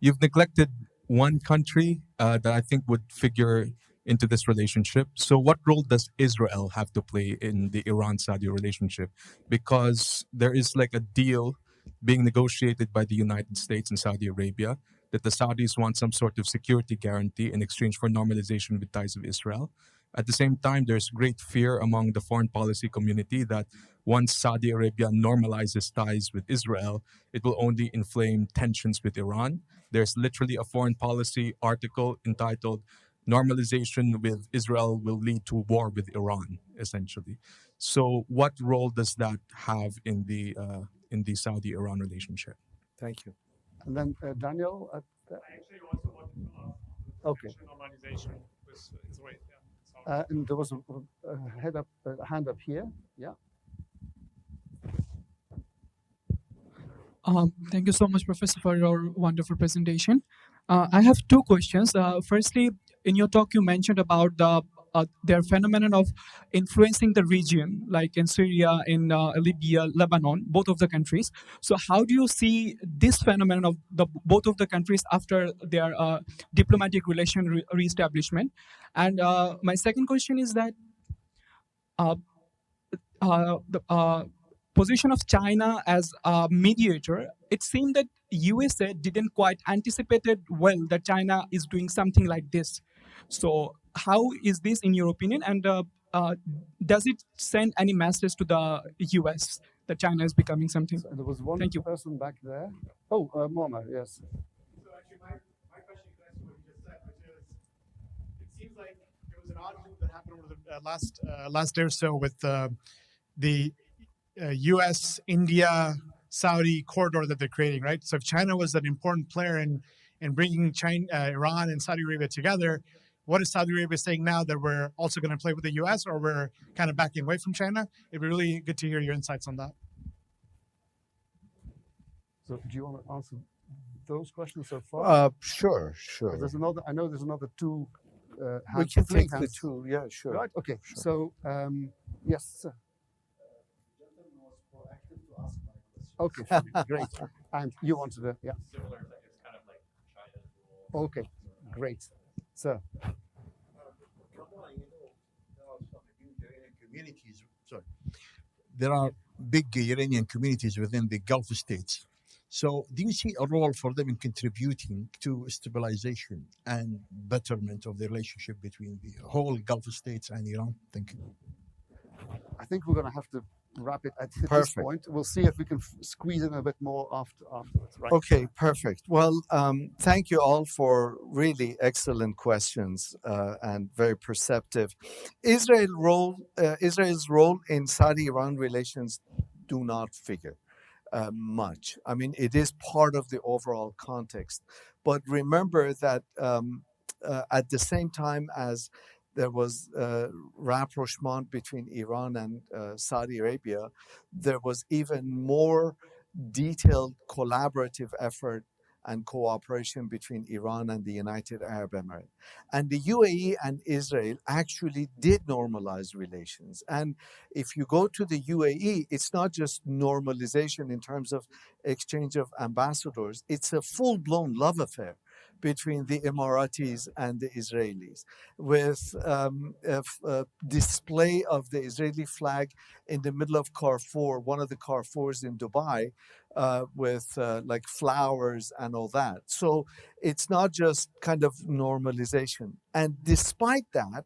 You've neglected one country that I think would figure into this relationship. So, what role does Israel have to play in the Iran-Saudi relationship? Because there is like a deal being negotiated by the United States and Saudi Arabia that the Saudis want some sort of security guarantee in exchange for normalization with ties of Israel. At the same time, there's great fear among the foreign policy community that once Saudi Arabia normalizes ties with Israel, it will only inflame tensions with Iran. There's literally a foreign policy article entitled "Normalization with Israel will lead to war with Iran," essentially. So, what role does that have in the Saudi-Iran relationship? Thank you. And then Daniel. I actually also wanted to ask Okay. normalization with Israel. And there was a hand up here. Yeah. Thank you so much, Professor, for your wonderful presentation. I have 2 questions. Firstly, in your talk, you mentioned about their phenomenon of influencing the region, like in Syria, in Libya, Lebanon, both of the countries. So, how do you see this phenomenon of both of the countries after their diplomatic relation reestablishment? And my second question is that the position of China as a mediator, it seemed that USA didn't quite anticipated well that China is doing something like this. So how is this in your opinion? And does it send any message to the US that China is becoming something? So there was one Thank you. person back there. Oh, Muammar, yes. So actually, my question connects to what you just said, which is, it seems like there was an odd move that happened over the last day or so with the U.S., India, Saudi corridor that they're creating, right? So if China was an important player in bringing Iran and Saudi Arabia together, what is Saudi Arabia saying now that we're also going to play with the U.S. or we're kind of backing away from China? It'd be really good to hear your insights on that. So do you want to answer those questions so far? Sure. There's another. I know there's another 2 hands. We can 3 take the hands. 2. Yeah, sure. Right. Okay. Sure. So yes, sir. Okay, great. And you wanted to, yeah. Similar, it's kind of like China's role. Okay, great. Sir. Communities. Sorry, there are big Iranian communities within the Gulf states. So, do you see a role for them in contributing to stabilization and betterment of the relationship between the whole Gulf states and Iran? Thank you. I think we're going to have to wrap it at this Perfect. point. We'll see if we can squeeze in a bit more afterwards. Right? Okay, perfect. Well, thank you all for really excellent questions and very perceptive. Israel's role in Saudi-Iran relations do not figure much. I mean, it is part of the overall context. But remember that at the same time as there was rapprochement between Iran and Saudi Arabia, there was even more detailed collaborative effort and cooperation between Iran and the United Arab Emirates. And the UAE and Israel actually did normalize relations. And if you go to the UAE, it's not just normalization in terms of exchange of ambassadors, it's a full-blown love affair between the Emiratis and the Israelis, with a display of the Israeli flag in the middle of Carrefour, one of the Carrefours in Dubai, with like flowers and all that. So it's not just kind of normalization. And despite that,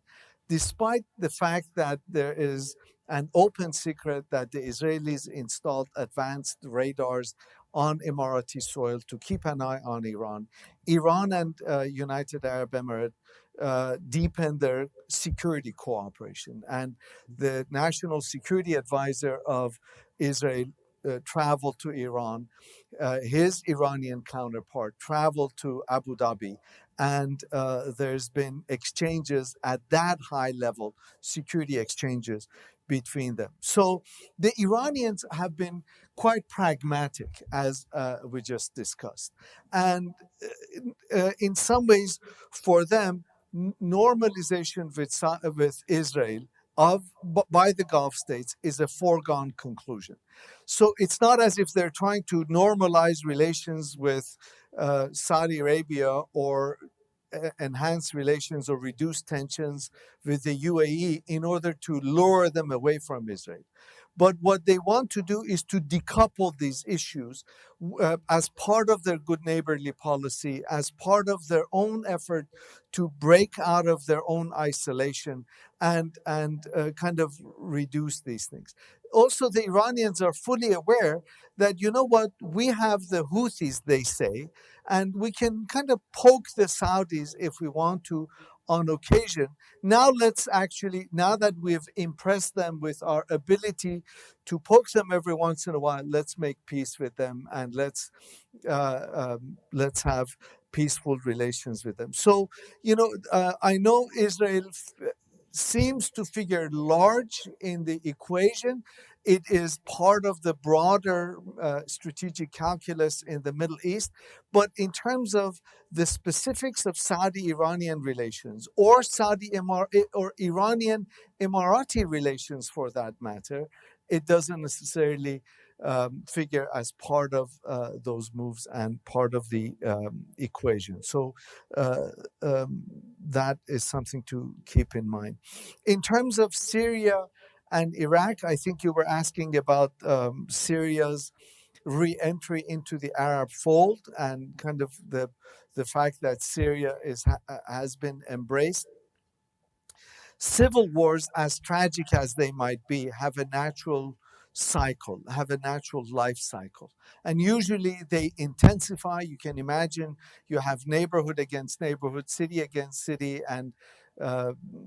despite the fact that there is an open secret that the Israelis installed advanced radars on Emirati soil to keep an eye on Iran, Iran and United Arab Emirates deepened their security cooperation. And the National Security Advisor of Israel traveled to Iran. His Iranian counterpart traveled to Abu Dhabi, and there's been exchanges at that high level, security exchanges between them. So the Iranians have been quite pragmatic, as we just discussed. And in some ways, for them, normalization with Israel by the Gulf states is a foregone conclusion. So it's not as if they're trying to normalize relations with Saudi Arabia or enhance relations or reduce tensions with the UAE in order to lure them away from Israel. But what they want to do is to decouple these issues as part of their good neighborly policy, as part of their own effort to break out of their own isolation and kind of reduce these things. Also, the Iranians are fully aware that, you know what, we have the Houthis, they say, and we can kind of poke the Saudis if we want to on occasion. Now let's actually, now that we've impressed them with our ability to poke them every once in a while, let's make peace with them and let's have peaceful relations with them. So, you know, I know Israel seems to figure large in the equation. It is part of the broader strategic calculus in the Middle East. But in terms of the specifics of Saudi-Iranian relations or or Iranian-Emirati relations for that matter, it doesn't necessarily figure as part of those moves and part of the equation. So that is something to keep in mind. In terms of Syria and Iraq, I think you were asking about Syria's re-entry into the Arab fold and kind of the fact that Syria has been embraced. Civil wars, as tragic as they might be, have a natural cycle, have a natural life cycle. And usually they intensify. You can imagine you have neighborhood against neighborhood, city against city, and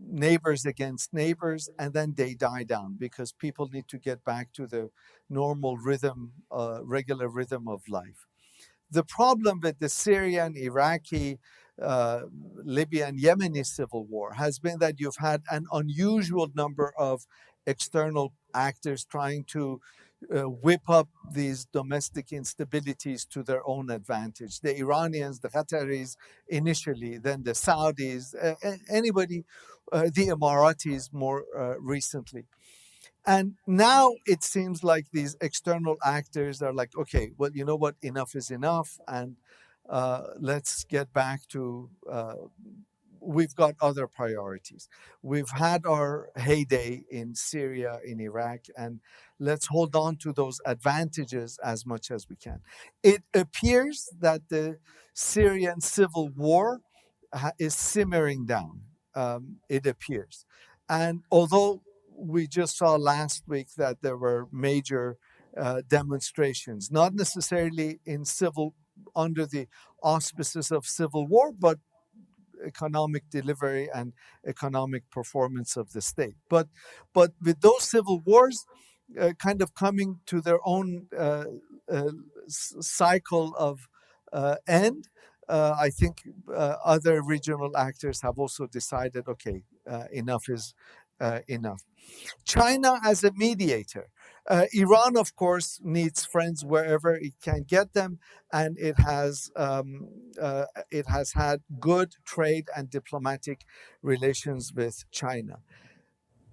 neighbors against neighbors, and then they die down because people need to get back to the normal rhythm, regular rhythm of life. The problem with the Syrian, Iraqi, Libyan, Yemeni civil war has been that you've had an unusual number of external actors trying to whip up these domestic instabilities to their own advantage. The Iranians, the Qataris initially, then the Saudis, anybody, the Emiratis more recently. And now it seems like these external actors are like, okay, well, you know what, enough is enough, and let's get back to, we've got other priorities. We've had our heyday in Syria, in Iraq, and let's hold on to those advantages as much as we can. It appears that the Syrian civil war is simmering down. It appears. And although we just saw last week that there were major demonstrations, not necessarily under the auspices of civil war, but economic delivery and economic performance of the state. But with those civil wars kind of coming to their own cycle of end, I think other regional actors have also decided, okay, enough is enough. China as a mediator. Iran, of course, needs friends wherever it can get them, and it has had good trade and diplomatic relations with China.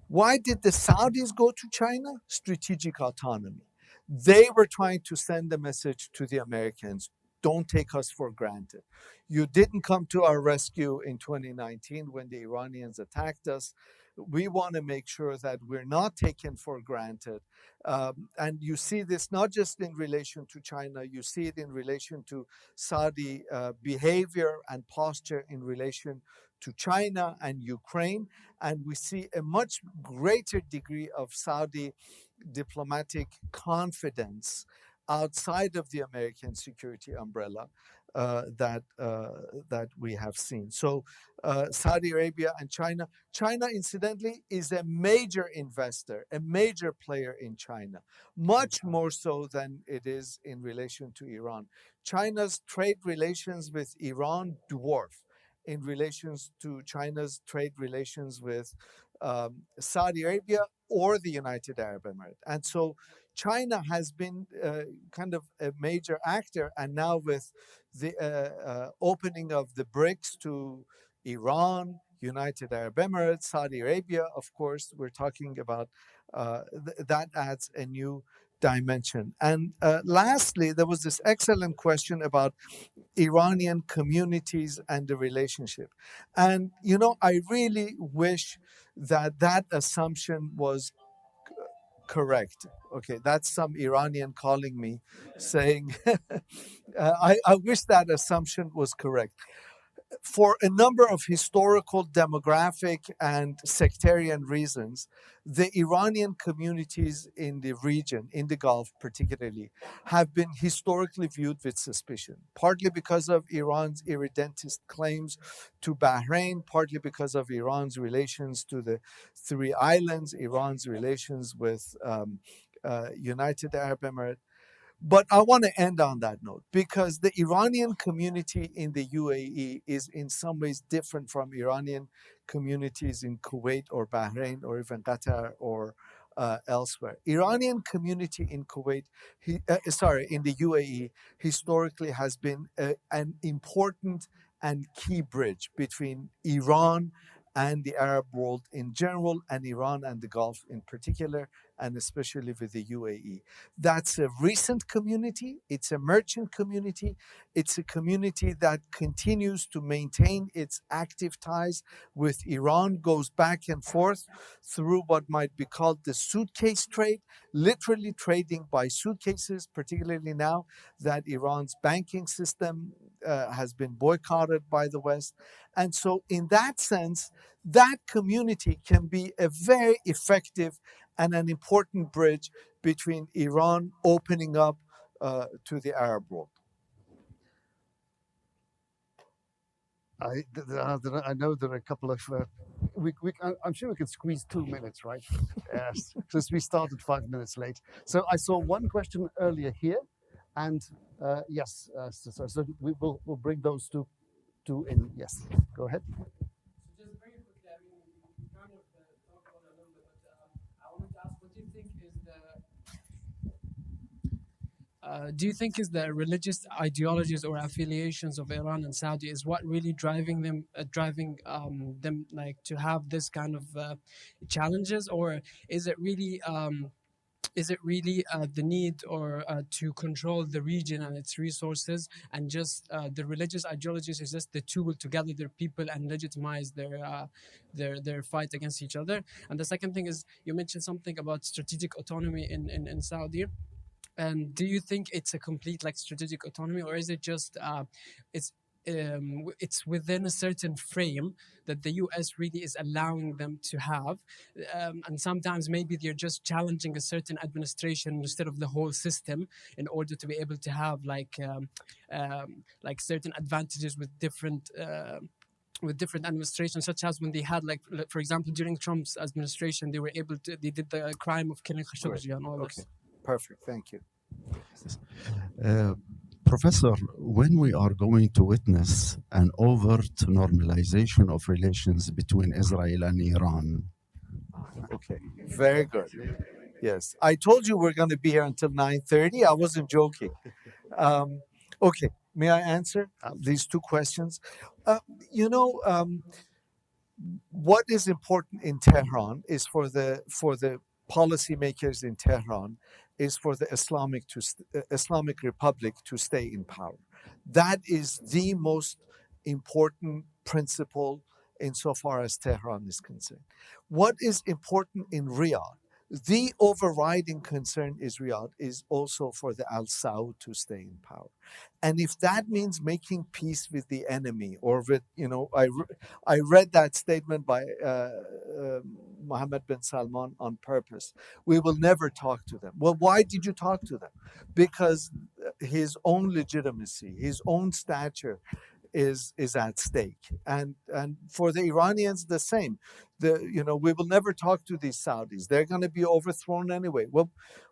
Why did the Saudis go to China? Strategic autonomy. They were trying to send a message to the Americans. don't take us for granted. You didn't come to our rescue in 2019 when the Iranians attacked us. We want to make sure that we're not taken for granted. And you see this not just in relation to China, you see it in relation to Saudi behavior and posture in relation to China and Ukraine. And we see a much greater degree of Saudi diplomatic confidence outside of the American security umbrella that we have seen. So Saudi Arabia and China. China, incidentally, is a major investor, a major player in China, much more so than it is in relation to Iran. China's trade relations with Iran dwarf in relations to China's trade relations with Saudi Arabia or the United Arab Emirates. And so China has been kind of a major actor, and now with the opening of the BRICS to Iran, United Arab Emirates, Saudi Arabia, of course, we're talking about that adds a new dimension. And lastly, there was this excellent question about Iranian communities and the relationship. And, you know, I really wish that that assumption was correct. Okay, that's some Iranian calling me saying, I wish that assumption was correct. For a number of historical, demographic, and sectarian reasons, the Iranian communities in the region, in the Gulf particularly, have been historically viewed with suspicion, partly because of Iran's irredentist claims to Bahrain, partly because of Iran's relations to the three islands, Iran's relations with United Arab Emirates. But I want to end on that note because the Iranian community in the UAE is in some ways different from Iranian communities in Kuwait or Bahrain or even Qatar or elsewhere. Iranian community in Kuwait, in the UAE, historically has been an important and key bridge between Iran and the Arab world in general, and Iran and the Gulf in particular, and especially with the UAE. That's a recent community. It's a merchant community. It's a community that continues to maintain its active ties with Iran, goes back and forth through what might be called the suitcase trade, literally trading by suitcases, particularly now that Iran's banking system has been boycotted by the West. And so in that sense, that community can be a very effective and an important bridge between Iran opening up to the Arab world. I know there are a couple of. I'm sure we could squeeze 2 minutes, right? Yes, since we started 5 minutes late. So I saw one question earlier here, and yes, so we'll bring those two in. Yes, go ahead. Just very quickly, I mean, we kind of talked about it a little bit, but I wanted to ask, what do you think is do you think is the religious ideologies or affiliations of Iran and Saudi is what really driving them like to have this kind of challenges, or is it really the need or to control the region and its resources, and just the religious ideologies is just the tool to gather their people and legitimize their fight against each other? And the second thing is, you mentioned something about strategic autonomy in Saudi. And do you think it's a complete like strategic autonomy, or is it just it's within a certain frame that the US really is allowing them to have, and sometimes maybe they're just challenging a certain administration instead of the whole system in order to be able to have like certain advantages with different administrations, such as when they had like for example during Trump's administration they did the crime of killing Khashoggi and all this. Perfect, thank you. Professor, when we are going to witness an overt normalization of relations between Israel and Iran? Okay, very good. Yes, I told you we're going to be here until 9:30. I wasn't joking. Okay, may I answer these two questions? What is important in Tehran is for the policymakers in Tehran is for the Islamic Republic to stay in power. That is the most important principle insofar as Tehran is concerned. What is important in Riyadh? The overriding concern is Riyadh is also for the Al Saud to stay in power. And if that means making peace with the enemy, or with, I read that statement by Mohammed bin Salman on purpose. We will never talk to them. Well, why did you talk to them? Because his own legitimacy, his own stature is at stake. And for the Iranians, the same. We will never talk to these Saudis. They're going to be overthrown anyway. Well,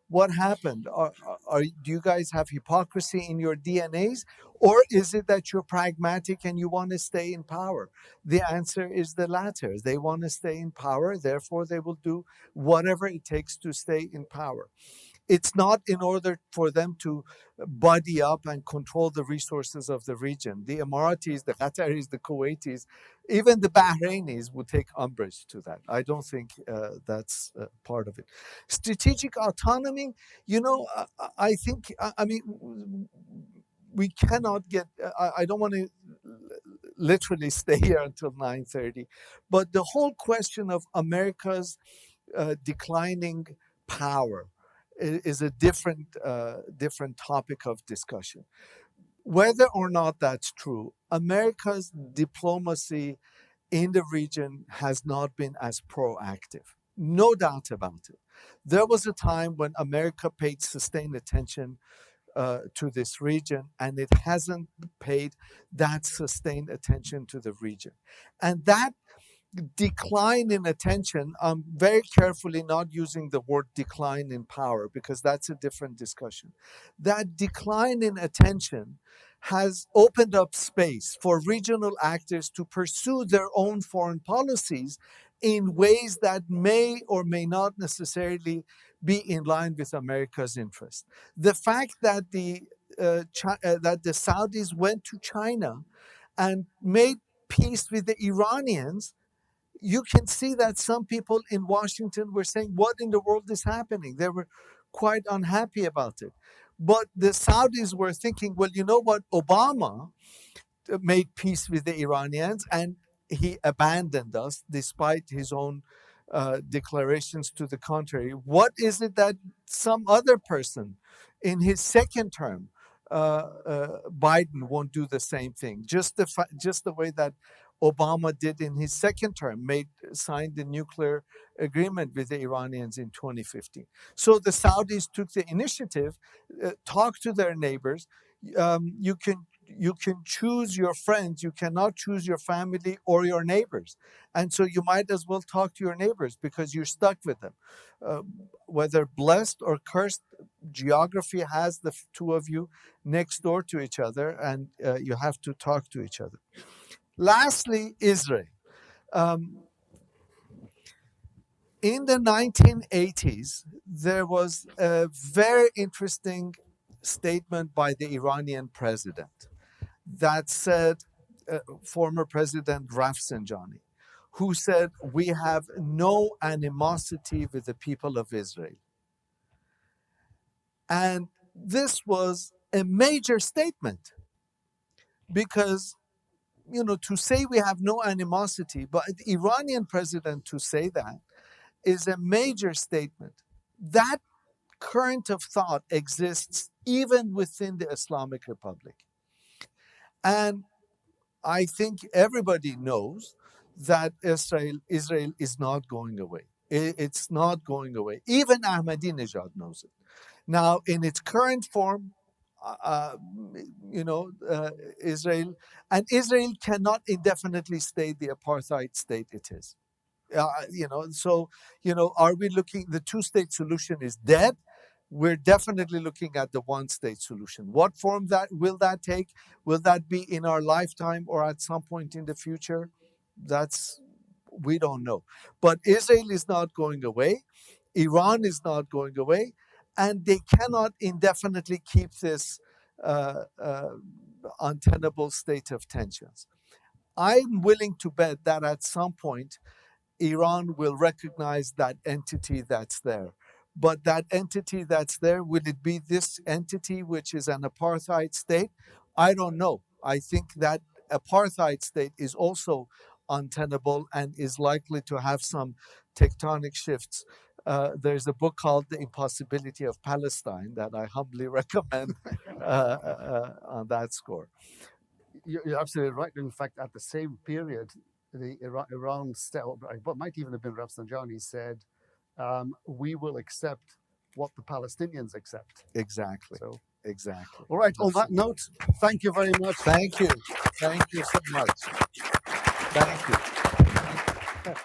what happened? Do you guys have hypocrisy in your DNAs? Or is it that you're pragmatic and you want to stay in power? The answer is the latter. They want to stay in power, therefore they will do whatever it takes to stay in power. It's not in order for them to buddy up and control the resources of the region. The Emiratis, the Qataris, the Kuwaitis, even the Bahrainis would take umbrage to that. I don't think that's part of it. Strategic autonomy, I think, we cannot get, I don't want to literally stay here until 9:30, but the whole question of America's declining power is a different topic of discussion. Whether or not that's true, America's diplomacy in the region has not been as proactive. No doubt about it. There was a time when America paid sustained attention to this region, and it hasn't paid that sustained attention to the region. And that decline in attention, I'm very carefully not using the word decline in power because that's a different discussion. That decline in attention has opened up space for regional actors to pursue their own foreign policies in ways that may or may not necessarily be in line with America's interest. The fact that the Saudis went to China and made peace with the Iranians, you can see that some people in Washington were saying, what in the world is happening? They were quite unhappy about it. But the Saudis were thinking, well, you know what? Obama made peace with the Iranians and he abandoned us despite his own declarations to the contrary. What is it that some other person in his second term, Biden, won't do the same thing? Just the way that Obama did in his second term, signed the nuclear agreement with the Iranians in 2015. So the Saudis took the initiative, talked to their neighbors. You can choose your friends, you cannot choose your family or your neighbors. And so you might as well talk to your neighbors because you're stuck with them. Whether blessed or cursed, geography has the two of you next door to each other, and you have to talk to each other. Lastly, Israel. In the 1980s, there was a very interesting statement by the Iranian president that said, former President Rafsanjani, who said, we have no animosity with the people of Israel. And this was a major statement because, to say we have no animosity, but the Iranian president to say that is a major statement. That current of thought exists even within the Islamic Republic. And I think everybody knows that Israel is not going away. It's not going away. Even Ahmadinejad knows it. Now, in its current form, Israel cannot indefinitely stay the apartheid state it is. Are we looking, the two-state solution is dead? We're definitely looking at the one-state solution. What form will that take? Will that be in our lifetime or at some point in the future? We don't know. But Israel is not going away. Iran is not going away. And they cannot indefinitely keep this untenable state of tensions. I'm willing to bet that at some point, Iran will recognize that entity that's there. But that entity that's there, will it be this entity which is an apartheid state? I don't know. I think that apartheid state is also untenable and is likely to have some tectonic shifts. There's a book called The Impossibility of Palestine that I humbly recommend on that score. You're absolutely right. In fact, at the same period, the Iran what might even have been Rafsanjani said, we will accept what the Palestinians accept. Exactly. So, exactly. all right. On that note, thank you very much. Thank you. Thank you so much. Thank you.